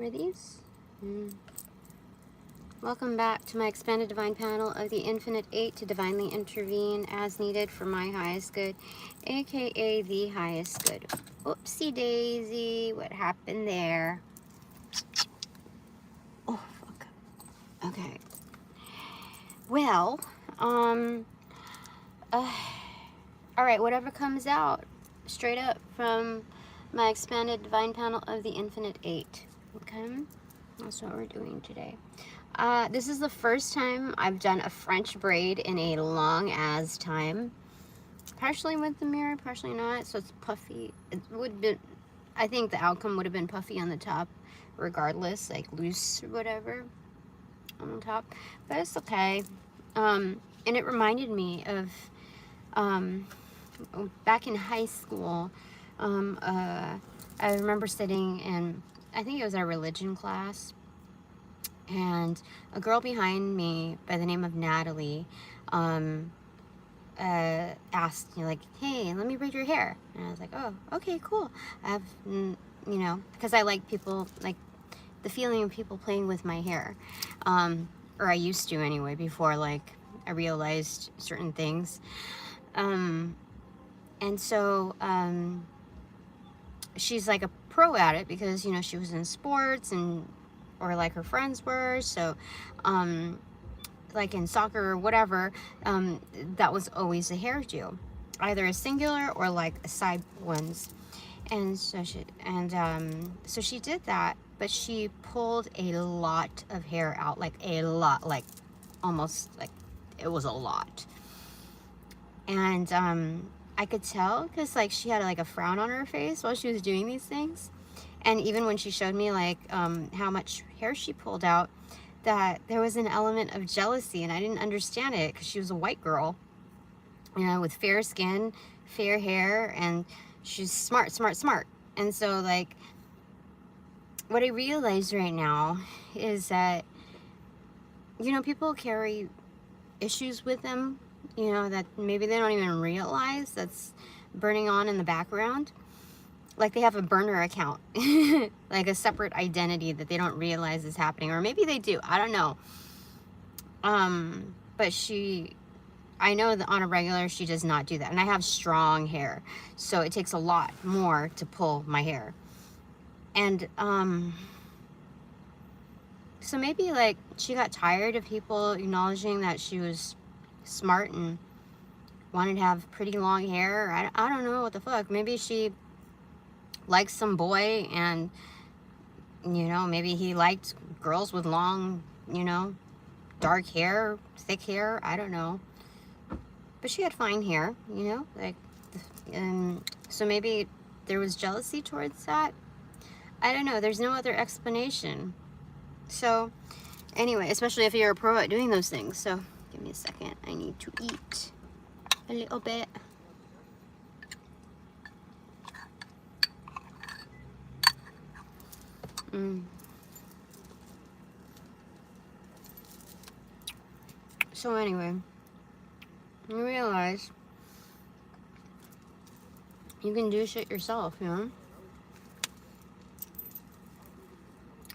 were these? Welcome back to my expanded divine panel of the Infinite Eight to divinely intervene as needed for my highest good, aka the highest good. Oopsie daisy, what happened there? Oh, fuck. Okay. Well, alright, whatever comes out, straight up from my expanded divine panel of the Infinite Eight. Okay? That's what we're doing today. This is the first time I've done a French braid in a long as time. Partially with the mirror, partially not, so it's puffy. It would be, I think the outcome would have been puffy on the top, regardless, like loose or whatever on the top. But it's okay. And it reminded me of back in high school. I remember sitting in, I think it was our religion class, and a girl behind me by the name of Natalie asked, you know, like, hey, let me braid your hair. And I was like, oh, okay, cool. I have, you know, because I like people, like the feeling of people playing with my hair. Or I used to anyway, before like I realized certain things. And so she's like a pro at it because, you know, she was in sports and, or like her friends were. So, like in soccer or whatever, that was always a hairdo, either a singular or like a side ones. And so she did that, but she pulled a lot of hair out, like a lot, like almost like it was a lot. And I could tell because like she had like a frown on her face while she was doing these things. And even when she showed me like how much hair she pulled out, that there was an element of jealousy, and I didn't understand it because she was a white girl, you know, with fair skin, fair hair, and she's smart. And so like what I realize right now is that, you know, people carry issues with them, you know, that maybe they don't even realize that's burning on in the background. Like they have a burner account, like a separate identity that they don't realize is happening, or maybe they do, I don't know. But I know that on a regular she does not do that, and I have strong hair, so it takes a lot more to pull my hair. And so maybe like she got tired of people acknowledging that she was smart and wanted to have pretty long hair. I don't know what the fuck. Maybe she liked some boy, and you know, maybe he liked girls with long, you know, dark hair, thick hair, I don't know. But she had fine hair, you know, like, so maybe there was jealousy towards that. I don't know, there's no other explanation. So anyway, especially if you're a pro at doing those things. So give me a second, I need to eat a little bit. So anyway, you realize you can do shit yourself, you know?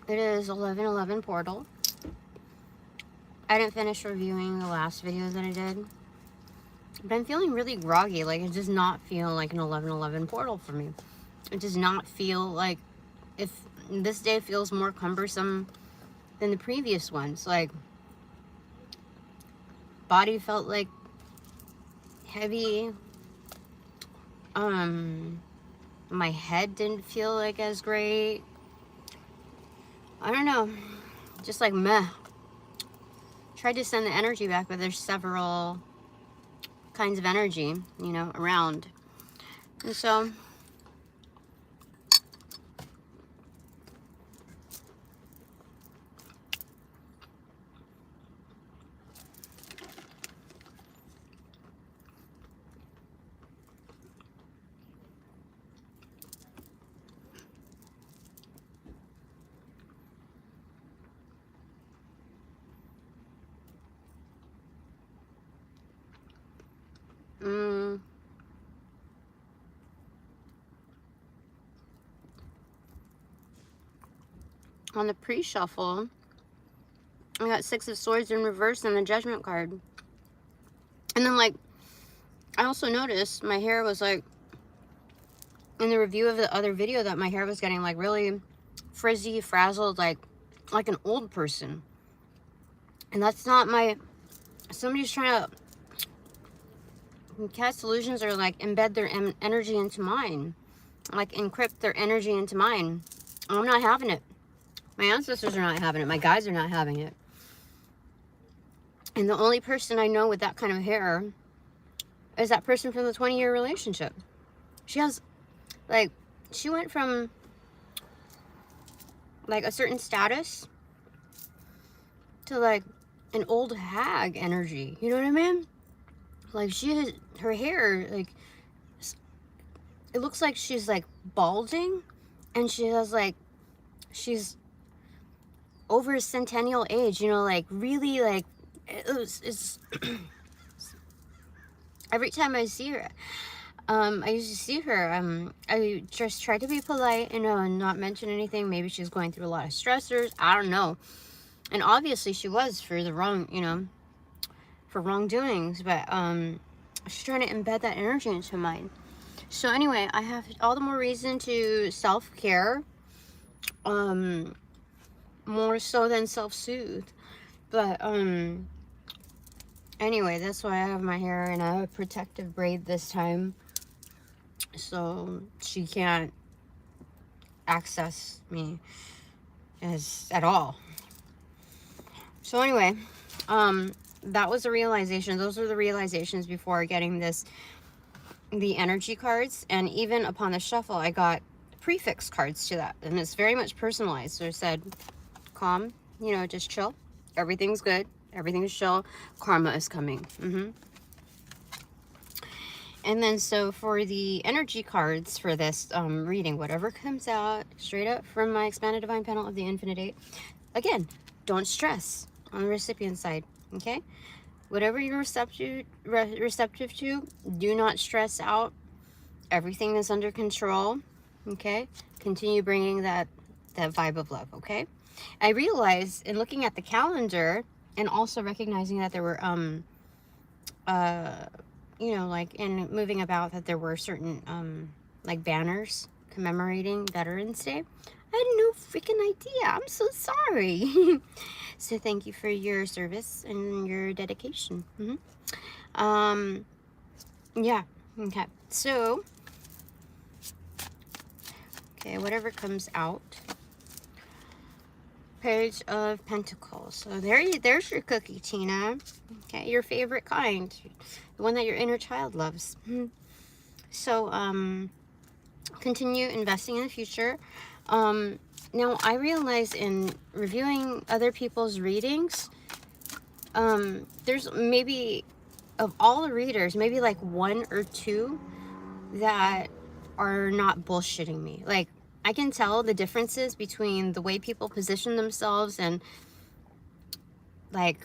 It is 11/11 portal. I didn't finish reviewing the last video that I did, but I'm feeling really groggy. Like, it does not feel like an 11/11 portal for me. It does not feel like, if this day feels more cumbersome than the previous ones. Like, body felt like heavy. My head didn't feel like as great. I don't know, just like meh. Tried to send the energy back, but there's several kinds of energy, you know, around. And so on the pre-shuffle, I got 6 of Swords in reverse and the Judgment card. And then, like, I also noticed my hair was, like, in the review of the other video, that my hair was getting, like, really frizzy, frazzled, like an old person. And that's not my... Somebody's trying to cast illusions or, like, embed their energy into mine. Like, encrypt their energy into mine. I'm not having it. My ancestors are not having it. My guides are not having it. And the only person I know with that kind of hair is that person from the 20-year relationship. She has, like, she went from, like, a certain status to, like, an old hag energy. You know what I mean? Like, she has, her hair, like, it looks like she's, like, balding. And she has, like, she's over a centennial age, you know, like, really, like, it's every time I see her, I used to see her, I just tried to be polite, you know, and not mention anything. Maybe she's going through a lot of stressors, I don't know. And obviously she was, for the wrong, you know, for wrongdoings, but she's trying to embed that energy into mine. So anyway, I have all the more reason to self-care, more so than self-soothe. But anyway, that's why I have my hair in a protective braid this time, so she can't access me at all. So anyway, that was a realization. Those were the realizations before getting the energy cards. And even upon the shuffle, I got prefix cards to that, and it's very much personalized. So it said, calm, you know, just chill, everything's good, everything's chill, karma is coming. And then, so for the energy cards for this reading, whatever comes out straight up from my expanded divine panel of the Infinite Eight, again, don't stress on the recipient side, okay? Whatever you're receptive to, do not stress out. Everything is under control, okay? Continue bringing that vibe of love, okay? I realized in looking at the calendar and also recognizing that there were, you know, like in moving about, that there were certain, like, banners commemorating Veterans Day. I had no freaking idea. I'm so sorry. So thank you for your service and your dedication. Yeah. Okay. So, okay, whatever comes out. Page of Pentacles. So there's your cookie, Tina. Okay, your favorite kind, the one that your inner child loves. So continue investing in the future. Now I realize in reviewing other people's readings, there's maybe, of all the readers, maybe like 1 or 2 that are not bullshitting me. Like, I can tell the differences between the way people position themselves and, like,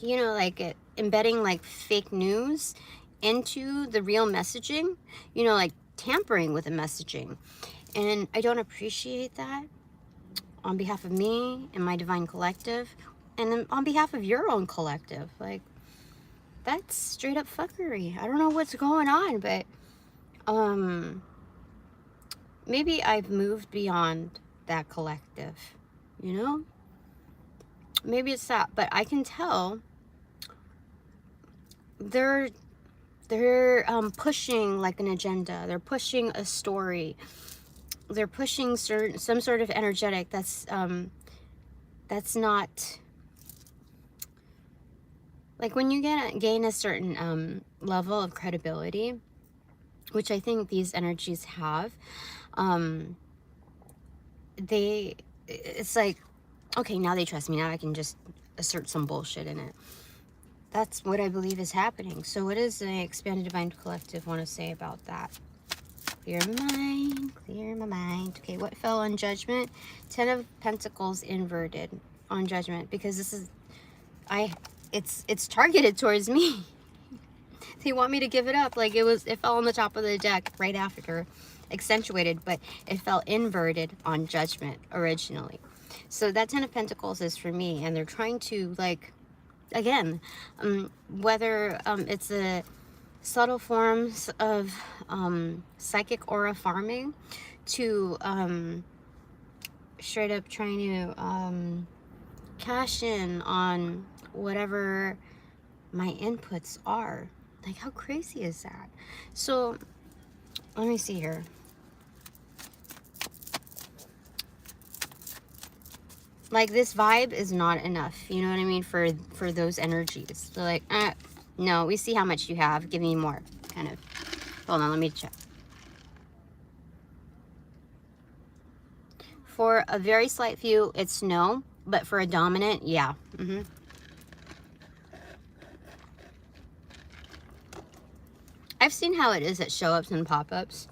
you know, like embedding, like, fake news into the real messaging, you know, like tampering with the messaging. And I don't appreciate that on behalf of me and my divine collective, and then on behalf of your own collective. Like, that's straight up fuckery. I don't know what's going on, but maybe I've moved beyond that collective, you know? Maybe it's that, but I can tell they're pushing like an agenda. They're pushing a story. They're pushing some sort of energetic that's not, like, when you gain a certain level of credibility, which I think these energies have, it's like, okay, now they trust me. Now I can just assert some bullshit in it. That's what I believe is happening. So what does the Expanded Divine Collective want to say about that? Clear my mind, clear my mind. Okay, what fell on Judgment? 10 of Pentacles inverted on Judgment, because this is, it's targeted towards me. They want me to give it up. Like, it fell on the top of the deck right after, accentuated, but it fell inverted on Judgment originally. So that 10 of Pentacles is for me, and they're trying to, like, again, whether it's a subtle forms of psychic aura farming to straight up trying to cash in on whatever my inputs are. Like, how crazy is that? So let me see here. Like, this vibe is not enough, you know what I mean, for those energies. They're like, no, we see how much you have, give me more, kind of. Hold on, let me check. For a very slight few, it's no, but for a dominant, yeah. I've seen how it is at show-ups and pop-ups.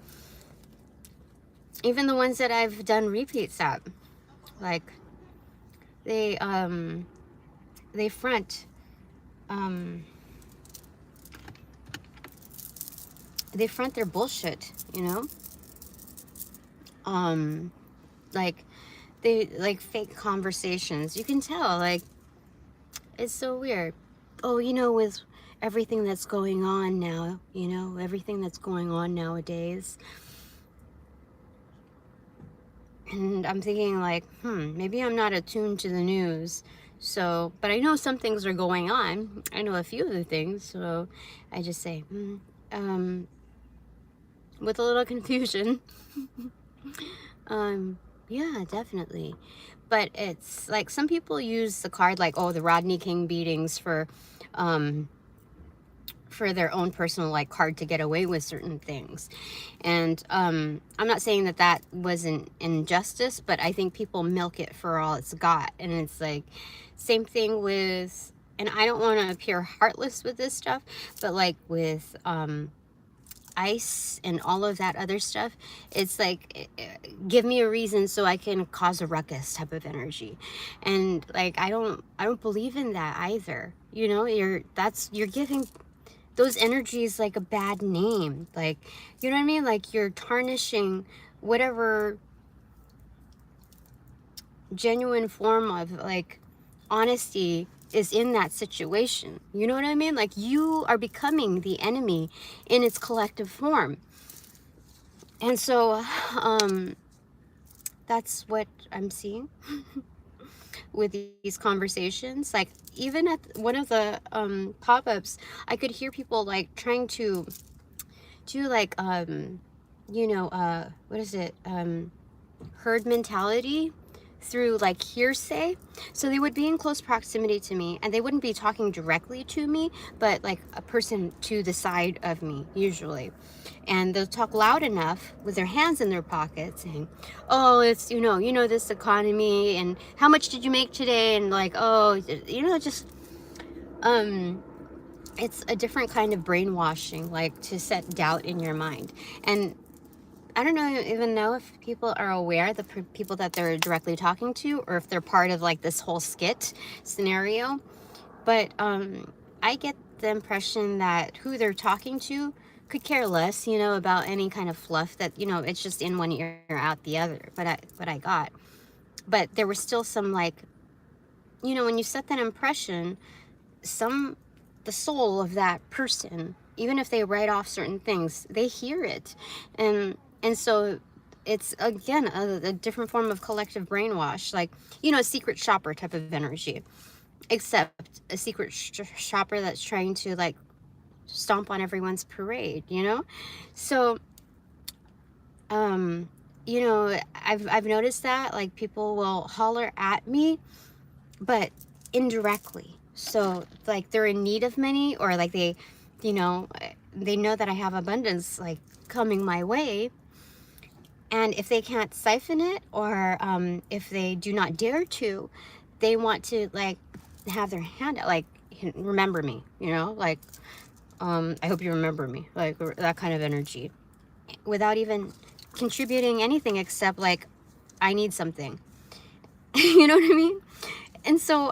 Even the ones that I've done repeats at, like, they front their bullshit, you know. Like, they like fake conversations. You can tell, like, it's so weird. Oh, you know, with everything that's going on now, you know, everything that's going on nowadays. And I'm thinking, like, maybe I'm not attuned to the news. So, but I know some things are going on. I know a few of the things. So I just say, with a little confusion. Yeah, definitely. But it's like, some people use the card like, oh, the Rodney King beatings for their own personal, like, card to get away with certain things. And I'm not saying that that was an injustice, but I think people milk it for all it's got. And it's like, same thing with, and I don't want to appear heartless with this stuff, but like with ICE and all of that other stuff, it's like, give me a reason so I can cause a ruckus type of energy. And like, I don't believe in that either. You know, you're giving those energies like a bad name. Like, you know what I mean? Like, you're tarnishing whatever genuine form of, like, honesty is in that situation. You know what I mean? Like, you are becoming the enemy in its collective form. And so that's what I'm seeing with these conversations. Like, even at one of the pop-ups, I could hear people like trying to do like you know, what is it, herd mentality through like hearsay. So they would be in close proximity to me, and they wouldn't be talking directly to me, but like a person to the side of me usually. And they'll talk loud enough with their hands in their pockets saying, oh, it's, you know, this economy, and how much did you make today? And like, oh, you know, just it's a different kind of brainwashing, like, to set doubt in your mind. And I don't even know if people are aware, the people that they're directly talking to, or if they're part of like this whole skit scenario. But I get the impression that who they're talking to could care less, you know, about any kind of fluff that, you know, it's just in one ear out the other. But I got. But there was still some, like, you know, when you set that impression, the soul of that person, even if they write off certain things, they hear it. And so it's, again, a different form of collective brainwash, like, you know, a secret shopper type of energy, except a secret shopper that's trying to, like, stomp on everyone's parade, you know? So, you know, I've noticed that, like, people will holler at me, but indirectly. So, like, they're in need of money, or like they, you know, they know that I have abundance, like, coming my way. And if they can't siphon it, or if they do not dare to, they want to, like, have their hand out, like, remember me, you know, like, I hope you remember me, like, that kind of energy, without even contributing anything except, like, I need something. You know what I mean? And so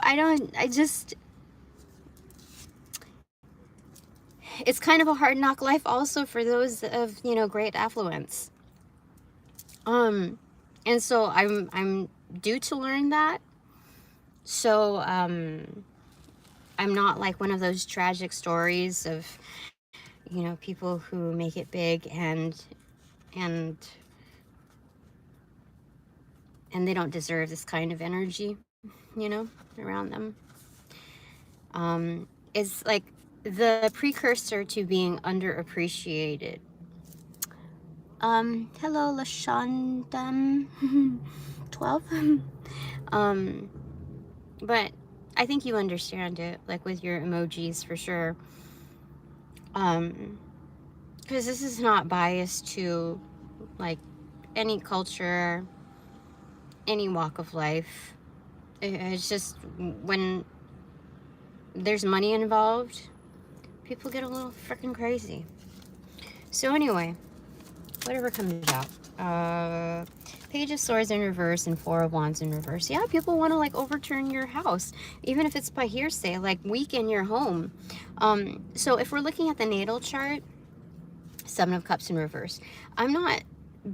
it's kind of a hard knock life also for those of, you know, great affluence. And so I'm due to learn that. So I'm not like one of those tragic stories of, you know, people who make it big and they don't deserve this kind of energy, you know, around them. It's like the precursor to being underappreciated. Hello, Lashandam 12. But I think you understand it, like with your emojis for sure. Because this is not biased to like any culture, any walk of life. It's just when there's money involved, people get a little freaking crazy. So anyway, whatever comes out. Page of Swords in reverse and Four of Wands in reverse. Yeah, people want to like overturn your house, even if it's by hearsay, like weaken your home. So if we're looking at the natal chart, Seven of Cups in reverse. I'm not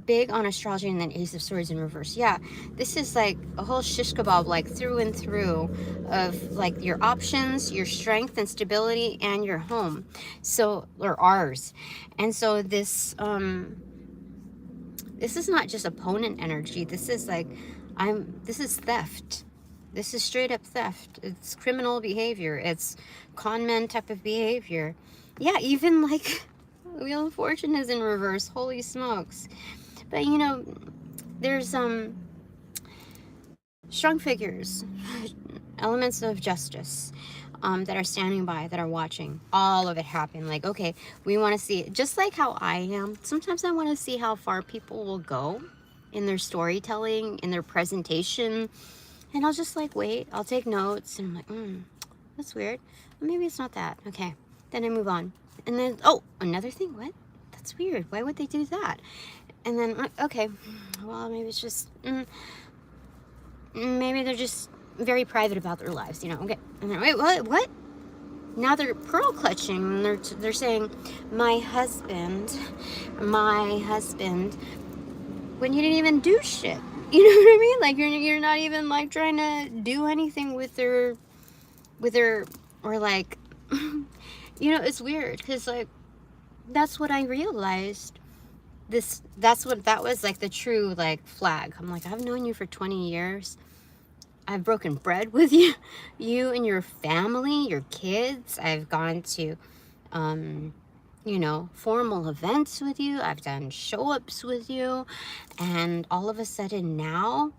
big on astrology and then Ace of Swords in reverse. Yeah, this is like a whole shish kebab, like through and through of like your options, your strength and stability, and your home. So, or ours. And so this is not just opponent energy. This is like, this is theft. This is straight up theft. It's criminal behavior. It's con men type of behavior. Yeah, even like Wheel of Fortune is in reverse. Holy smokes. But you know, there's strong figures, elements of justice, that are standing by, that are watching all of it happen. Like, okay, we want to see, just like how I am. Sometimes I want to see how far people will go in their storytelling, in their presentation. And I'll just like wait, I'll take notes, and I'm like, that's weird. Maybe it's not that. Okay, then I move on. And then, oh, another thing, what? That's weird. Why would they do that? And then, okay, well, maybe it's just, maybe they're just very private about their lives, you know. Okay, and then, wait, what? Now they're pearl clutching, and they're saying, my husband, when you didn't even do shit. You know what I mean? Like you're not even like trying to do anything with their, or like, you know, it's weird because like that's what I realized. That was like the true like flag. I'm like, I've known you for 20 years. I've broken bread with you and your family, your kids. I've gone to, you know, formal events with you. I've done show-ups with you. And all of a sudden now,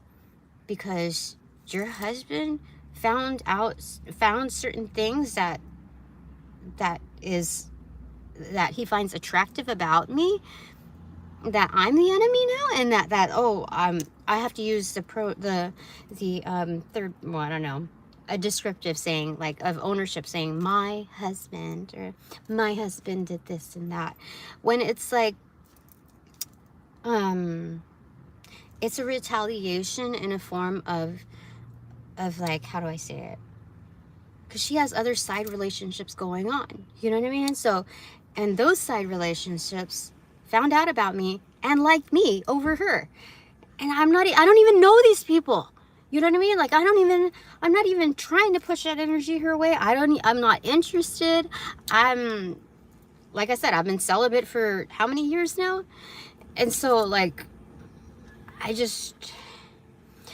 because your husband found certain things that he finds attractive about me, that I'm the enemy now, and I have to use the third, well, I don't know, a descriptive saying, like of ownership, saying my husband, or my husband did this and that, when it's like it's a retaliation in a form of like, how do I say it, because she has other side relationships going on, you know what I mean? So, and those side relationships found out about me and liked me over her. And I don't even know these people. You know what I mean? Like, I'm not even trying to push that energy her way. I'm not interested. Like I said, I've been celibate for how many years now? And so like,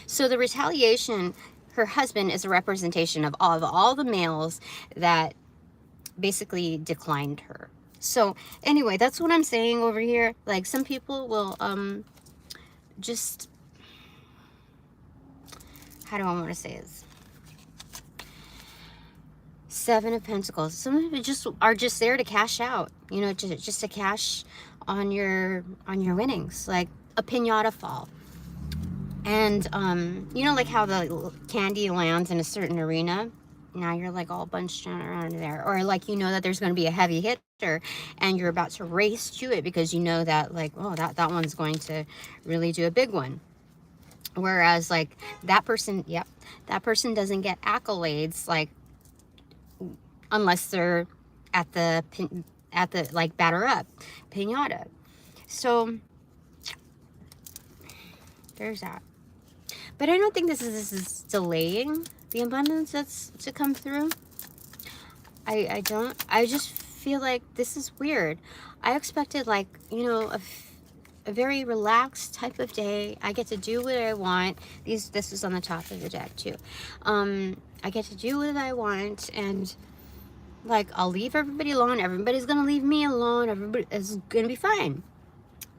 so the retaliation, her husband is a representation of all the males that basically declined her. So anyway, that's what I'm saying over here. Like, some people will just, how do I want to say this? Seven of Pentacles. Some of you are just there to cash out, you know, just to cash on your winnings, like a piñata fall. And you know, like how the candy lands in a certain arena. Now you're like all bunched around there, or like, you know that there's going to be a heavy hitter and you're about to race to it because you know that like, oh, that one's going to really do a big one. Whereas like that person doesn't get accolades, like, unless they're at the like batter up piñata. So there's that. But I don't think this is delaying the abundance that's to come through. I don't. I just feel like this is weird. I expected, like, you know, a very relaxed type of day. I get to do what I want. This is on the top of the deck too. I get to do what I want, and like, I'll leave everybody alone. Everybody's gonna leave me alone. Everybody is gonna be fine.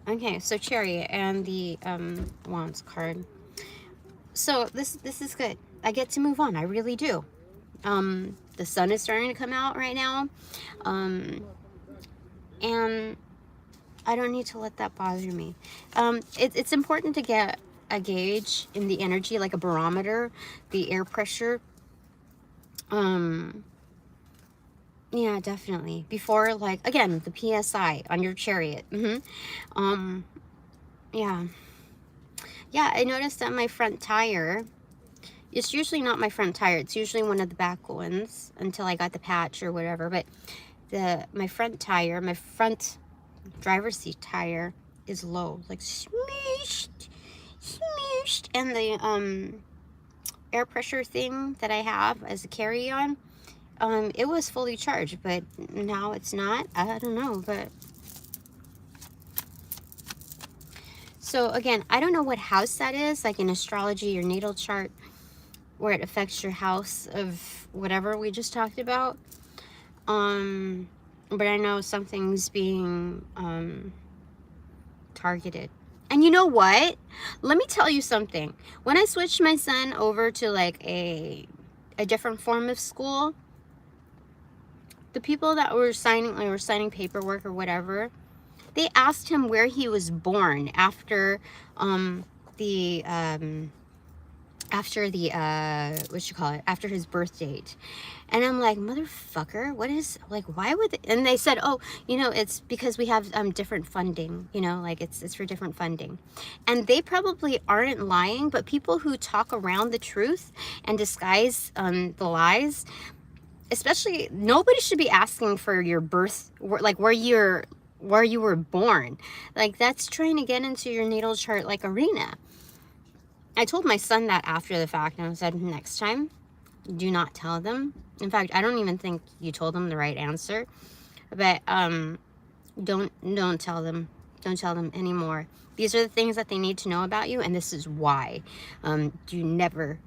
Okay, so Chariot and the Wands card. So this is good. I get to move on. I really do. The sun is starting to come out right now, and I don't need to let that bother me. It's important to get a gauge in the energy, like a barometer, the air pressure. Yeah, definitely. Before, like, again, the PSI on your Chariot. Yeah. Yeah, I noticed that my front tire, it's usually not my front tire. It's usually one of the back ones until I got the patch or whatever. But my front tire, my front driver's seat tire is low, like smooshed. And the air pressure thing that I have as a carry-on, it was fully charged, but now it's not. I don't know, but so again, I don't know what house that is, like in astrology, your natal chart, where it affects your house of whatever we just talked about. But I know something's being targeted. And you know what? Let me tell you something. When I switched my son over to like a different form of school, the people that were signing paperwork or whatever, they asked him where he was born after after his birth date. And I'm like, motherfucker, what is, like, why would and they said, oh, you know, it's because we have different funding, you know, like it's for different funding. And they probably aren't lying, but people who talk around the truth and disguise the lies, especially, nobody should be asking for your birth, like where you were born. Like, that's trying to get into your natal chart, like, arena. I told my son that after the fact, and I said, next time, do not tell them. In fact, I don't even think you told them the right answer. But don't tell them. Don't tell them anymore. These are the things that they need to know about you, and this is why. Do never,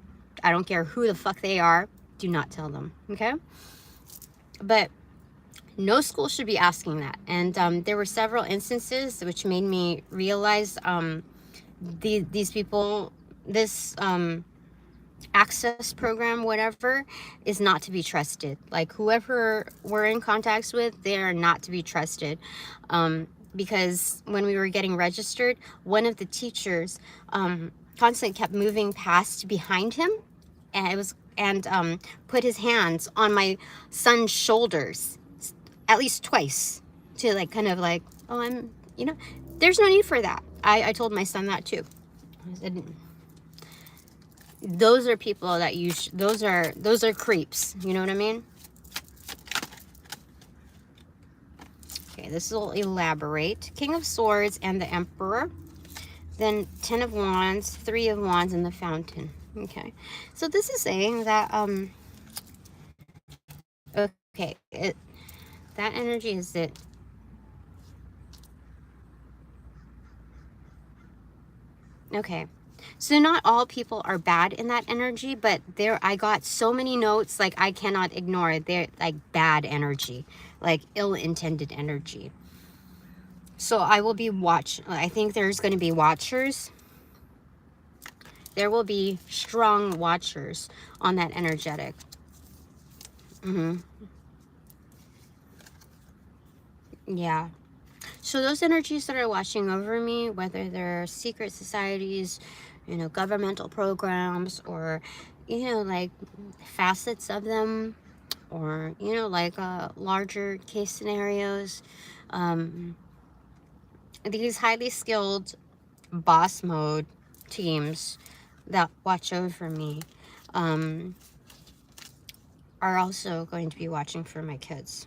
I don't care who the fuck they are, do not tell them, okay? But no school should be asking that. And there were several instances which made me realize these people, this access program, whatever, is not to be trusted. Like, whoever we're in contacts with, they are not to be trusted. Because when we were getting registered, one of the teachers constantly kept moving past behind him, and put his hands on my son's shoulders at least twice to, like, kind of like, oh, I'm, you know, there's no need for that. I told my son that too. I said, those are people that those are creeps, you know what I mean? Okay, this will elaborate. King of Swords and the Emperor, then 10 of Wands, 3 of Wands, and the Fountain. Okay, so this is saying that okay, that energy is it. Okay, so not all people are bad in that energy, but I got so many notes, like, I cannot ignore it. They're like bad energy, like ill-intended energy. So I will be I think there's going to be watchers. There will be strong watchers on that energetic. Yeah. So those energies that are watching over me, whether they're secret societies, you know, governmental programs, or, you know, like facets of them, or, you know, like larger case scenarios, these highly skilled boss mode teams that watch over me are also going to be watching for my kids.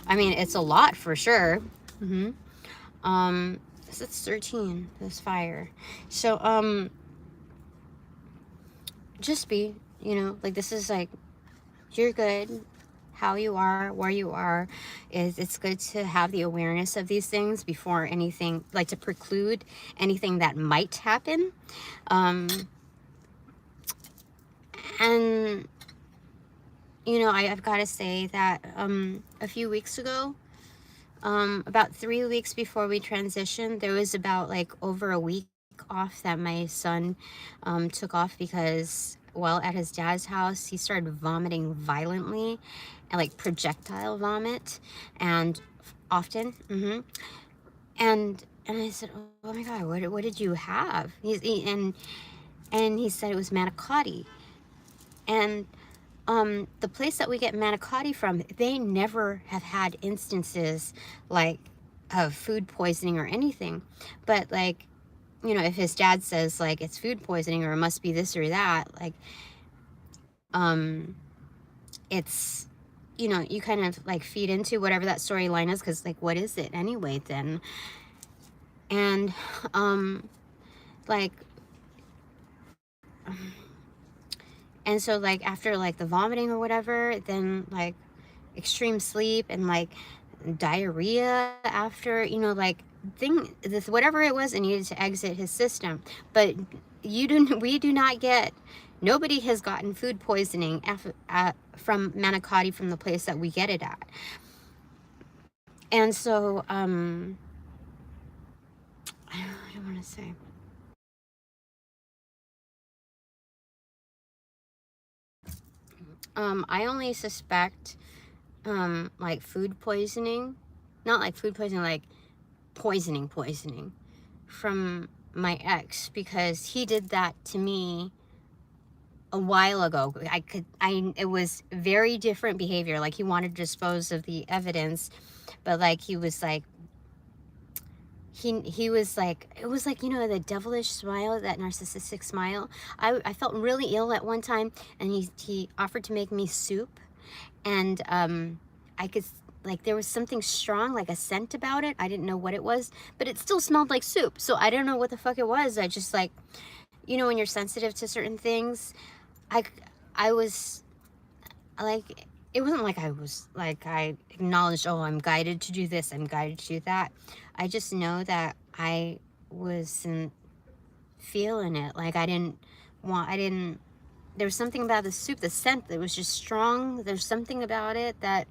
I mean, it's a lot for sure. It's 13, this fire. So, just be, you know, like, this is like, you're good how you are, where you are. Is it's good to have the awareness of these things before anything, like, to preclude anything that might happen. And you know, I've got to say that a few weeks ago, about 3 weeks before we transitioned, there was about like over a week off that my son took off because, well, at his dad's house, he started vomiting violently and like projectile vomit, and often. And I said, oh my God, what did you have? And he said it was manicotti. And the place that we get manicotti from, they never have had instances like of food poisoning or anything. But like, you know, if his dad says like it's food poisoning or it must be this or that, like, it's, you know, you kind of like feed into whatever that storyline is, because like, what is it anyway then? And like, and so like after like the vomiting or whatever, then like extreme sleep and like diarrhea after, you know, like this whatever it was, it needed to exit his system. But we do not get, nobody has gotten food poisoning from manicotti from the place that we get it at. And so I don't want to say, I only suspect like food poisoning, not like food poisoning, like poisoning from my ex, because he did that to me a while ago. It was very different behavior. Like, he wanted to dispose of the evidence, but like he was like, he was like, it was like, you know, the devilish smile, that narcissistic smile. I felt really ill at one time, and he offered to make me soup, and I could, like, there was something strong, like a scent about it. I didn't know what it was, but it still smelled like soup. So I don't know what the fuck it was. I just, like, you know, when you're sensitive to certain things, I was like, it wasn't like I was like, I acknowledged, oh, I'm guided to do this, I'm guided to do that. I just know that I wasn't feeling it. Like, I didn't, there was something about the soup, the scent that was just strong. There's something about it that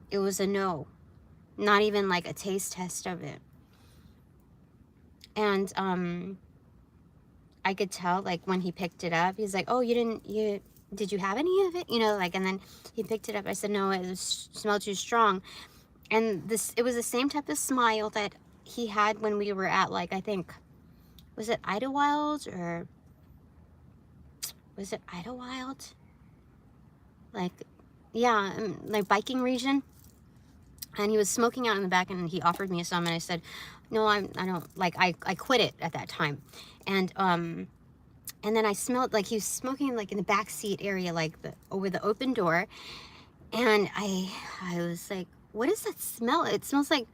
it was a no, not even like a taste test of it. And I could tell, like, when he picked it up, he's like, oh, did you have any of it? You know, like, and then he picked it up. I said, no, it smelled too strong. And it was the same type of smile that he had when we were at, like, I think, was it Idlewild, or was it Idlewild? Like, yeah, like biking region. And he was smoking out in the back, and he offered me some, and I said, no, I don't, like, I quit it at that time. And then I smelled like he was smoking, like, in the back seat area, like over the open door. And I was like, what is that smell? It smells like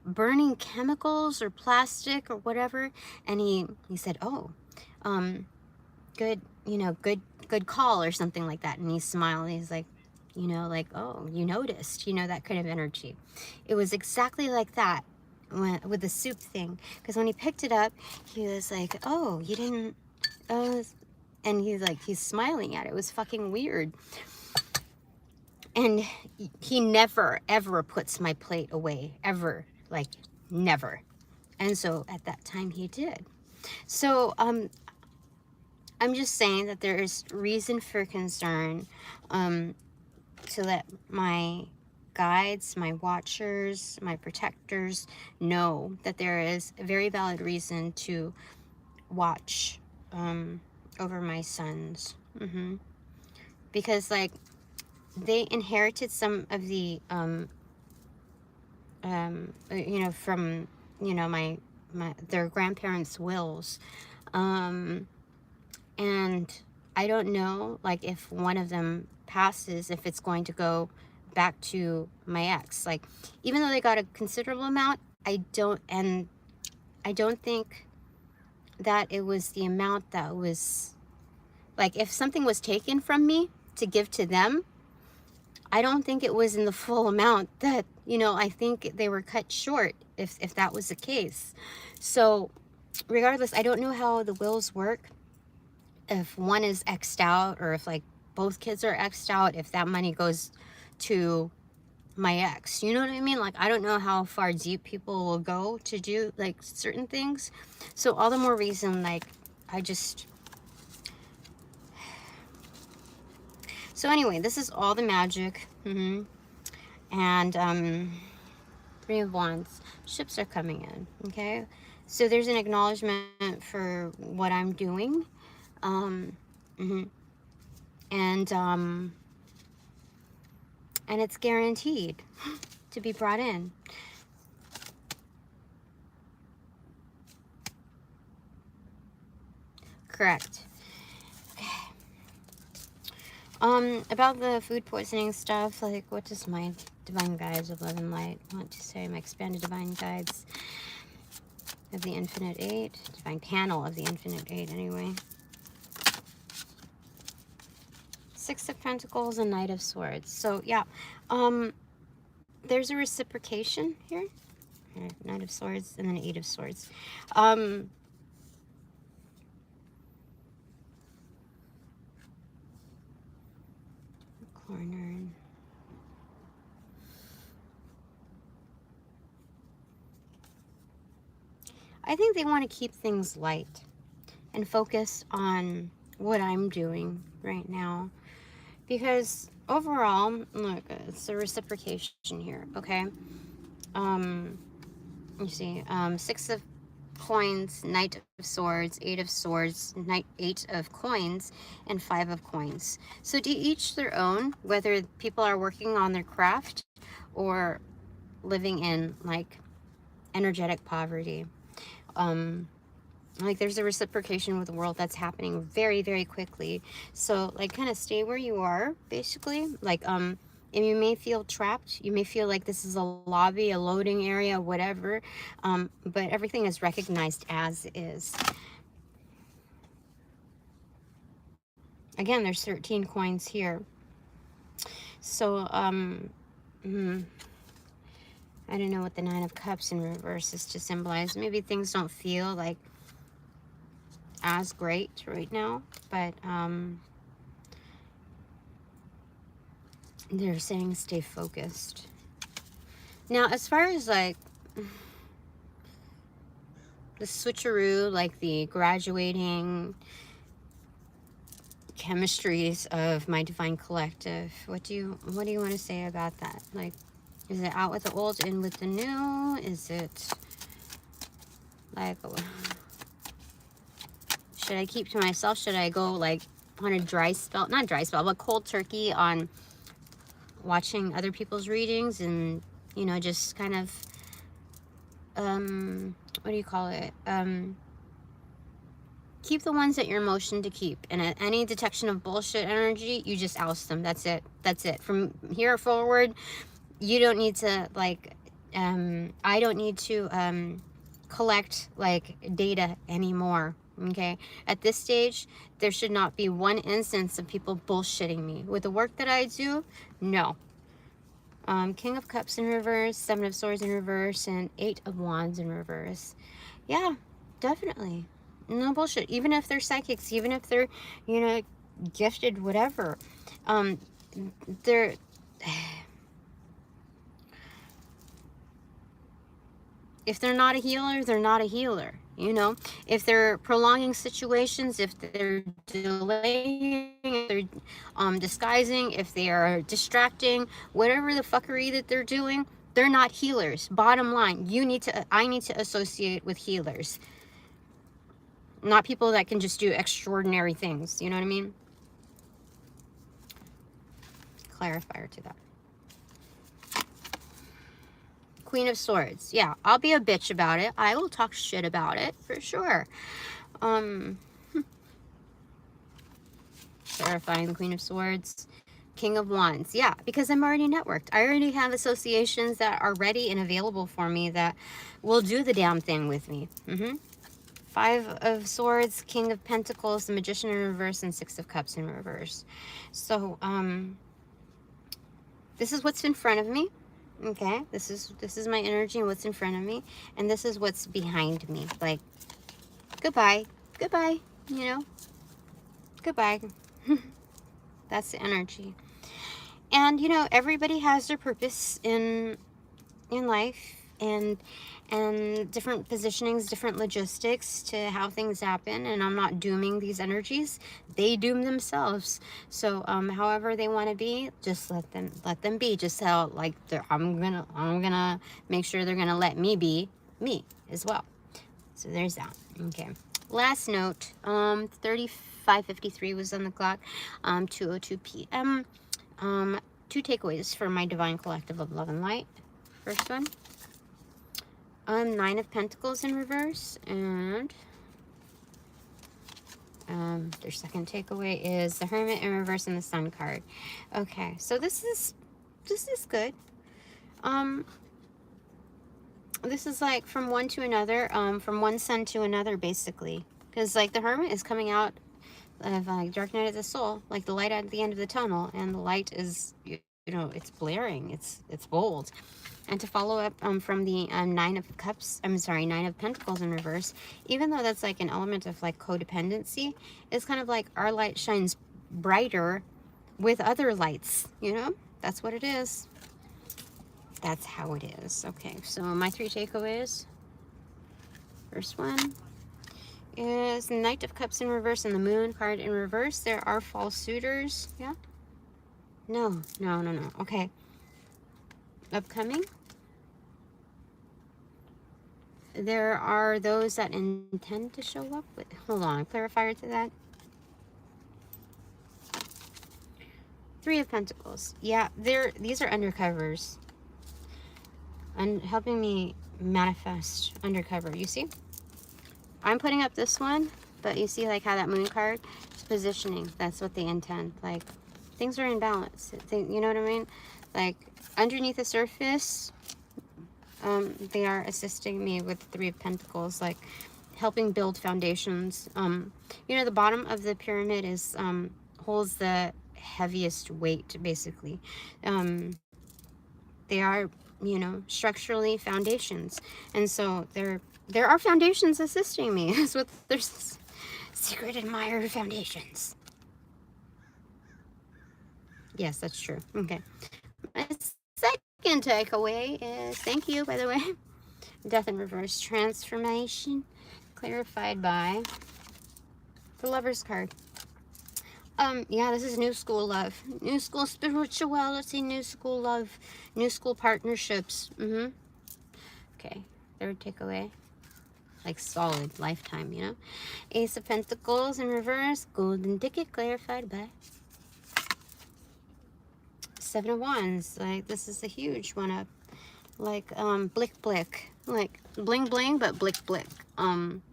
burning chemicals or plastic or whatever. And he said, oh, good, you know, good call, or something like that. And he smiled. He's like, you know, like, oh, you noticed, you know, that kind of energy. It was exactly like that with the soup thing. Because when he picked it up, he was like, oh, you didn't, and he's like, he's smiling at it. It was fucking weird. And he never, ever puts my plate away, ever, like, never. And so at that time he did. So, I'm just saying that there is reason for concern, to let my guides, my watchers, my protectors know that there is a very valid reason to watch over my sons. Because, like, they inherited some of the you know, from, you know, their grandparents' wills, and I don't know, like, if one of them passes, if it's going to go back to my ex. Like, even though they got a considerable amount, I don't, and I don't think that it was the amount that was, like, if something was taken from me to give to them, I don't think it was in the full amount that, you know, I think they were cut short if that was the case. So regardless, I don't know how the wills work, if one is X'd out or if like both kids are X'd out, if that money goes to my ex, you know what I mean? Like, I don't know how far deep people will go to do like certain things. So all the more reason, like, I just, so anyway, this is all the magic. And Three of Wands, ships are coming in. Okay, so there's an acknowledgement for what I'm doing. And it's guaranteed to be brought in. Correct. About the food poisoning stuff, like, what does my divine guides of love and light want to say? My expanded divine guides of the Infinite Eight, divine panel of the Infinite Eight, anyway. Six of Pentacles and Knight of Swords. So yeah, there's a reciprocation here. Knight of Swords and then Eight of Swords. Corner. I think they want to keep things light and focus on what I'm doing right now, because overall, look, it's a reciprocation here. Okay, you see, Six of Coins, Knight of Swords, Eight of Swords, Eight of Coins, and Five of Coins. So to each their own, whether people are working on their craft or living in like energetic poverty. Like, there's a reciprocation with the world that's happening very, very quickly. So like, kind of stay where you are, basically. Like, and you may feel trapped, you may feel like this is a lobby, a loading area, whatever, but everything is recognized as is. Again, there's 13 coins here. So I don't know what the Nine of Cups in reverse is to symbolize. Maybe things don't feel like as great right now, but they're saying stay focused. Now, as far as like the switcheroo, like the graduating chemistries of my divine collective, what do you want to say about that? Like, is it out with the old, in with the new? Is it like, should I keep to myself? Should I go like on a dry spell, not dry spell, but cold turkey on watching other people's readings and, you know, just kind of, what do you call it? Keep the ones that you're motioned to keep. And at any detection of bullshit energy, you just oust them. That's it. That's it. From here forward, you don't need to, like, I don't need to collect, like, data anymore. Okay? At this stage, there should not be one instance of people bullshitting me. With the work that I do, no. King of Cups in reverse, Seven of Swords in reverse, and Eight of Wands in reverse. Yeah, definitely. No bullshit. Even if they're psychics, even if they're, you know, gifted, whatever. They're... If they're not a healer, they're not a healer. You know, if they're prolonging situations, if they're delaying, if they're disguising, if they are distracting, whatever the fuckery that they're doing, they're not healers. Bottom line, I need to associate with healers, not people that can just do extraordinary things. You know what I mean? Clarifier to that. Queen of Swords. Yeah, I'll be a bitch about it. I will talk shit about it for sure. Clarifying the Queen of Swords. King of Wands. Yeah, because I'm already networked. I already have associations that are ready and available for me that will do the damn thing with me. Five of Swords, King of Pentacles, the Magician in reverse, and Six of Cups in reverse. So, this is what's in front of me. Okay, this is my energy and what's in front of me, and this is what's behind me. Like, goodbye, goodbye, you know, goodbye. That's the energy. And you know, everybody has their purpose in life, and different positionings, different logistics to how things happen. And I'm not dooming these energies; they doom themselves. So, however they want to be, just let them be. Just how, like, I'm gonna make sure they're gonna let me be me as well. So there's that. Okay. Last note. 35:53 was on the clock. 2:02 p.m. Two takeaways for my divine collective of love and light. First one. Nine of Pentacles in reverse, and their second takeaway is the Hermit in reverse and the Sun card. Okay, so this is good. This is like from one to another, from one sun to another, basically, because like the Hermit is coming out of Dark Night of the Soul, like the light at the end of the tunnel, and the light is, you know, it's blaring, it's bold. And to follow up from the Nine of Pentacles in reverse, even though that's like an element of like codependency, it's kind of like our light shines brighter with other lights, you know? That's what it is. That's how it is. Okay, so my three takeaways. First one is Knight of Cups in reverse and the Moon card in reverse. There are false suitors. Yeah? No. Okay. Upcoming. There are those that intend to show up. Wait, hold on, clarifier to that. Three of Pentacles. Yeah, these are undercovers. And helping me manifest undercover. You see? I'm putting up this one, but you see like how that Moon card is positioning. That's what they intend. Like, things are in balance. You know what I mean? Like, underneath the surface, they are assisting me with Three of Pentacles, like helping build foundations. You know, the bottom of the pyramid is holds the heaviest weight, basically. They are, you know, structurally foundations, and so there are foundations assisting me. That's what there's secret admirer foundations. Yes, that's true. Okay. My second takeaway is, thank you, by the way, Death in reverse, transformation, clarified by the Lover's card. Yeah, this is new school love, new school spirituality, new school love, new school partnerships. Okay, third takeaway, like solid lifetime, you know. Ace of Pentacles in reverse, golden ticket, clarified by Seven of Wands. Like, this is a huge one up. Like, blick blick, like bling bling, but blick blick.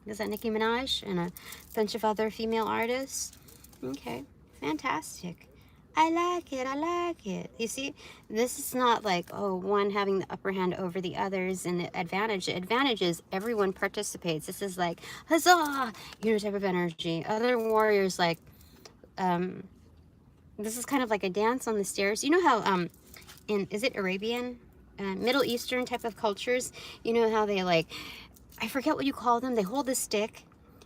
Is that Nicki Minaj and a bunch of other female artists? Okay, fantastic. I like it, I like it. You see, this is not like, oh, one having the upper hand over the others and the advantage. The advantage is everyone participates. This is like, huzzah, you know, type of energy. Other warriors, like, this is kind of like a dance on the stairs. You know how, is it Arabian? Middle Eastern type of cultures, you know how they, like, I forget what you call them. They hold this stick.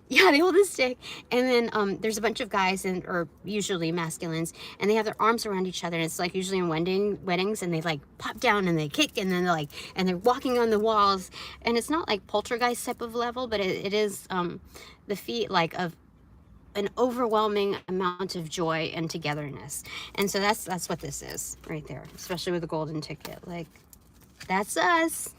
Yeah, they hold this stick, and then there's a bunch of guys, or usually masculines, and they have their arms around each other, and it's like usually in weddings, and they like pop down and they kick, and then they're like, and they're walking on the walls, and it's not like poltergeist type of level, but it is the feat like of an overwhelming amount of joy and togetherness. And so that's what this is right there, especially with the golden ticket. Like, that's us.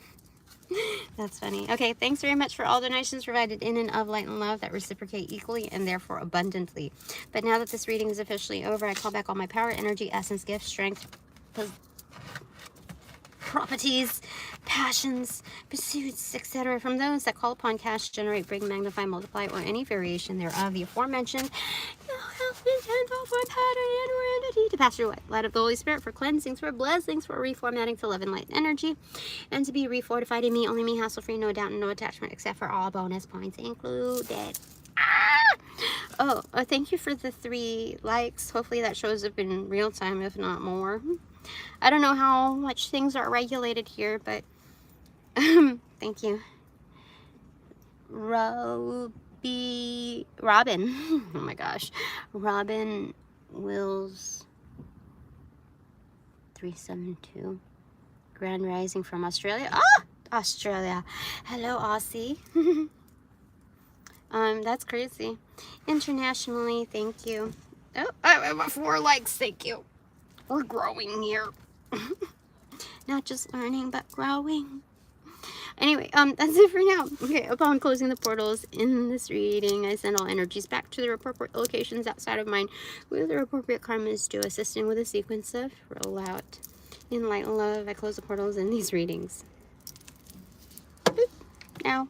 That's funny. Okay, thanks very much for all donations provided in and of light and love that reciprocate equally and therefore abundantly. But now that this reading is officially over, I call back all my power, energy, essence, gifts, strength, properties, passions, pursuits, etc. from those that call upon cash, generate, bring, magnify, multiply, or any variation thereof the aforementioned. Now help Intentional for pattern and or entity to pass through what? Light of the Holy Spirit for cleansings, for blessings, for reformatting to love and light energy, and to be refortified in me, only me, hassle-free, no doubt, and no attachment, except for all bonus points included. Oh, thank you for the 3 likes. Hopefully that shows up in real time, if not more. I don't know how much things are regulated here, but thank you. Robin. Oh my gosh. Robin Wills 372. Grand Rising from Australia. Ah! Australia. Hello, Aussie. That's crazy. Internationally, thank you. Oh, I have 4 likes, thank you. We're growing here. Not just learning, but growing. Anyway, that's it for now. Okay, upon closing the portals in this reading, I send all energies back to their appropriate locations outside of mine with their appropriate karmas due, assisting with a sequence of rollout. In light and love, I close the portals in these readings. Boop. Now.